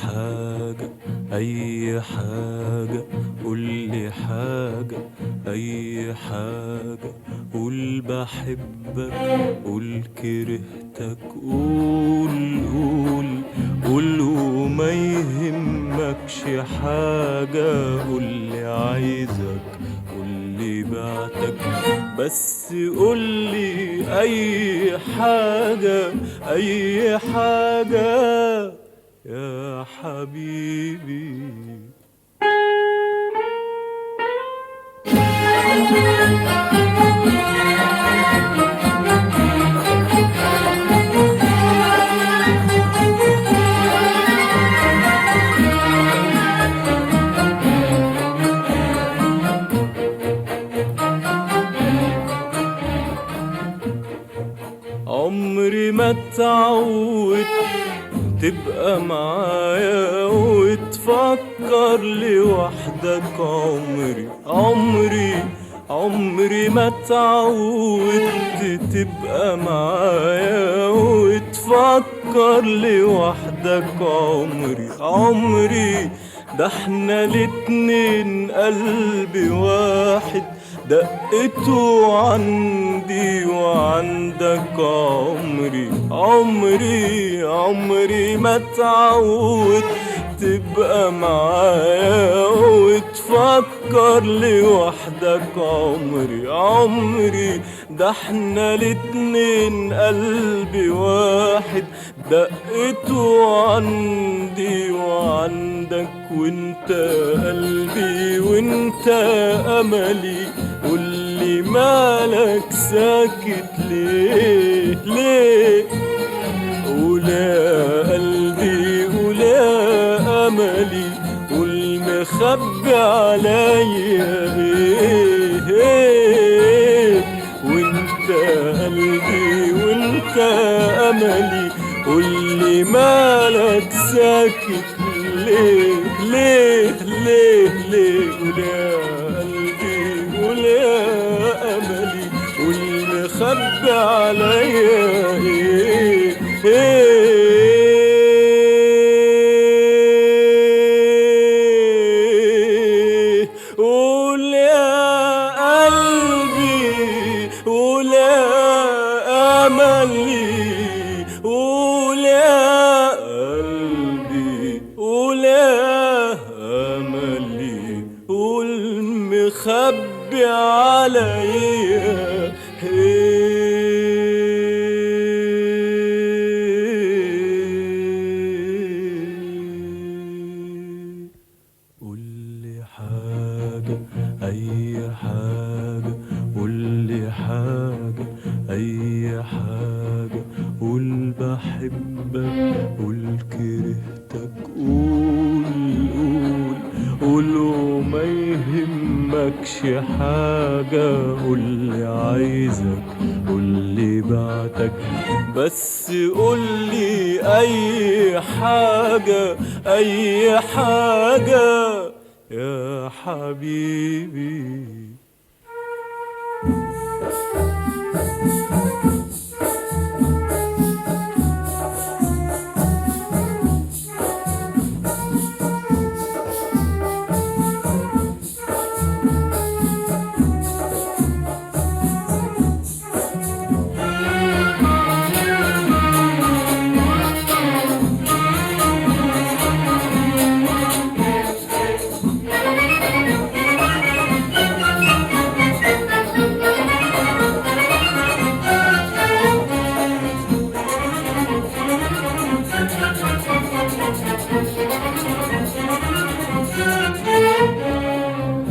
حاجة أي حاجة، قولي حاجة أي حاجة، قول بحبك، قول كرهتك، قول قول قول وما يهمكش حاجة، قولي عايزك، قولي بعتك، بس قولي أي حاجة أي حاجة يا حبيبي. عمري ما اتعودت تبقى معايا وتفكر لوحدك، عمري ما اتعودت تبقى معايا وتفكر لوحدك، عمري ده احنا الاتنين قلب واحد، دقته عندي وعندك، عمري ما اتعودت تبقى معايا وتفكر لوحدك، عمري ده احنا الاتنين قلب واحد، دقته عندي وعندك، وانت قلبي وانت املي، قولي مالك ساكت ليه ليه، قول يا قلبي قول يا املي، قول مخبي عليا ايه، وانت قلبي وانت املي، قولي مالك ساكت ليه ليه ليه ليه، قول يا قلبي قول يا املي، قول مخبي عليا ايه قول يا قلبي قول يا املي، قول يا قلبي قول يا املي، قول مخبي عليا قولي حاجة أي حاجة، قولي حاجة أي حاجة، قول بحبك، قول كرهتك، قول وما يهمكش حاجة، قولي عايزك، قولي بعتك، بس قولي أي حاجة أي حاجة يا حبيبي.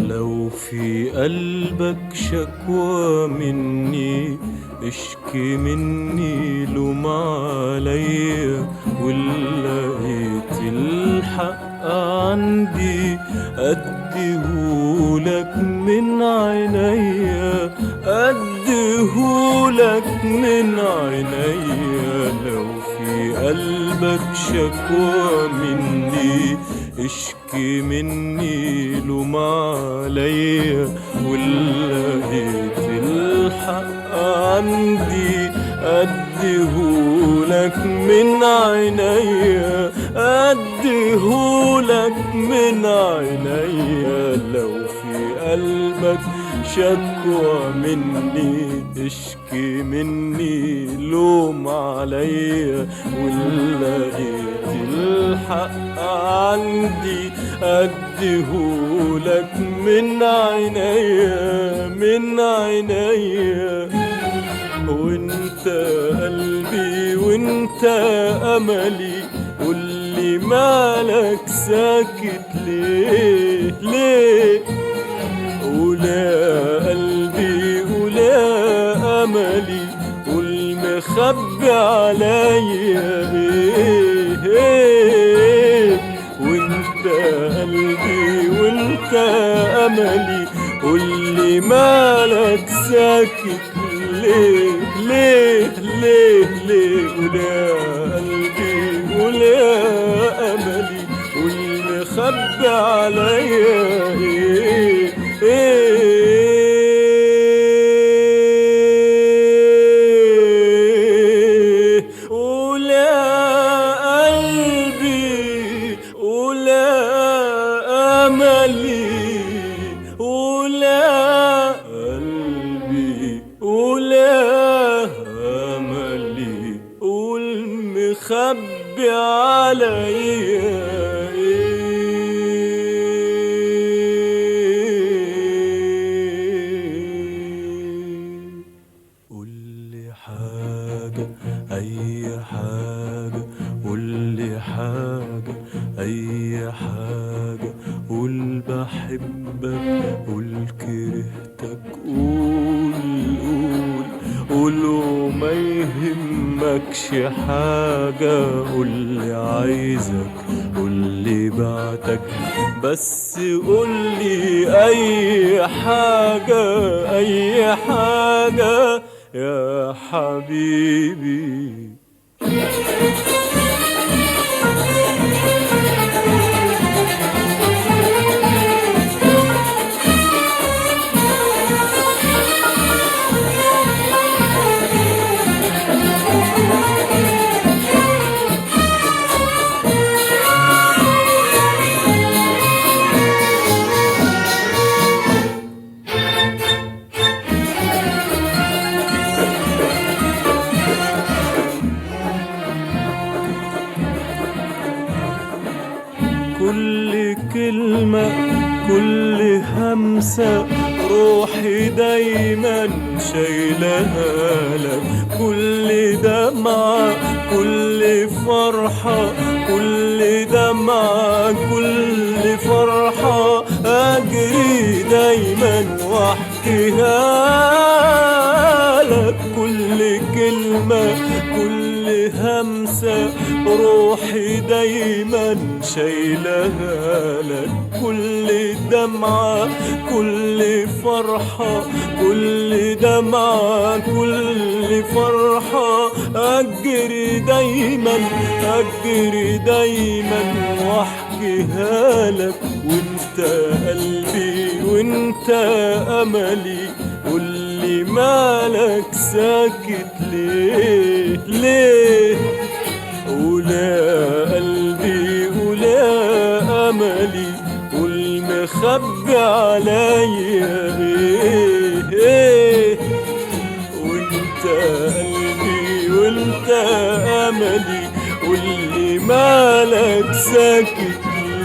لو في قلبك شكوى مني اشكي مني لوم عليا، ولقيت الحق عندي اديهولك من عينيا، اديهولك من عينيا. لو في قلبك شكوى مني اشكي مني لوم عليا، ولقيت الحق عندي اديهولك من عينيا، أديهولك من عينيا لو في قلبك شكوى مني اشكي مني لوم عليا، ولقيت الحق عندي أديهولك من عينيا من عينيا. وانت قلبي وانت أملي، قولي مالك ساكت ليه ليه؟ ولا قلبي ولا أملي، والمخبي عليا ايه ايه؟ وانت قلبي وانت أملي، قولي مالك ساكت ليه ليه ليه ليه؟ ولا قلبي ولا أملي، والمخبي عليا ايه ايه؟ ولا قلبي ولا أملي، ولا قلبي ولا أملي، والمخبي عليا أي حاجة، قولي حاجة أي حاجة، قول بحبك قول كرهتك، قول وما يهمكش حاجة، قولي عايزك قولي بعتك، بس قولي أي حاجة أي حاجة يا حبيبي. كل كلمة كل همسة روحي دايما شايلها لك، كل دمعة كل فرحة كل دمعة كل فرحة أجري دايما واحكيها لك، كل كلمة كل همسة روحي دايما شايلها لك، كل دمعة كل فرحة كل دمعة كل فرحة أجري دايما أجري دايما واحكيها لك. وانت قلبي وانت أملي، قولي مالك ساكت ليه ليه؟ ولا قلبي ولا أملي، والمخبي عليا ايه ايه؟ وانت قلبي وانت أملي، قولي مالك ساكت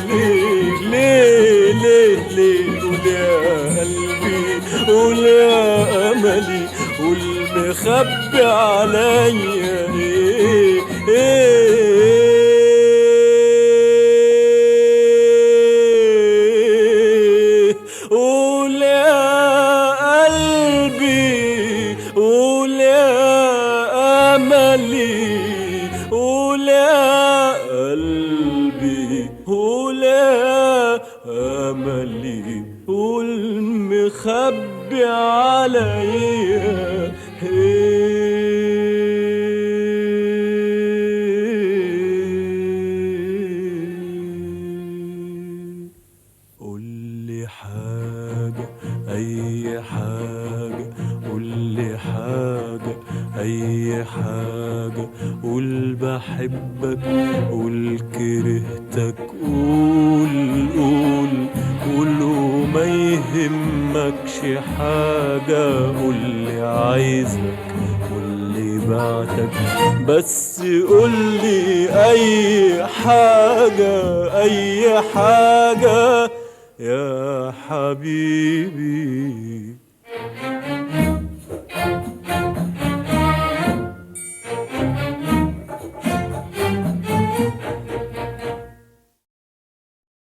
ليه ليه ليه ليه؟ ولا قلبي ولا أملي، والمخبي عليا ايه ايه؟ ولا قلبي ولا أملي، ولا قلبي ولا أملي، والمخبي عليا حاجة، قول بحبك، قول كرهتك، قول قول قول وما يهمكش حاجة، قولي عايزك، قولي بعتك، بس قولي أي حاجة، أي حاجة يا حبيبي.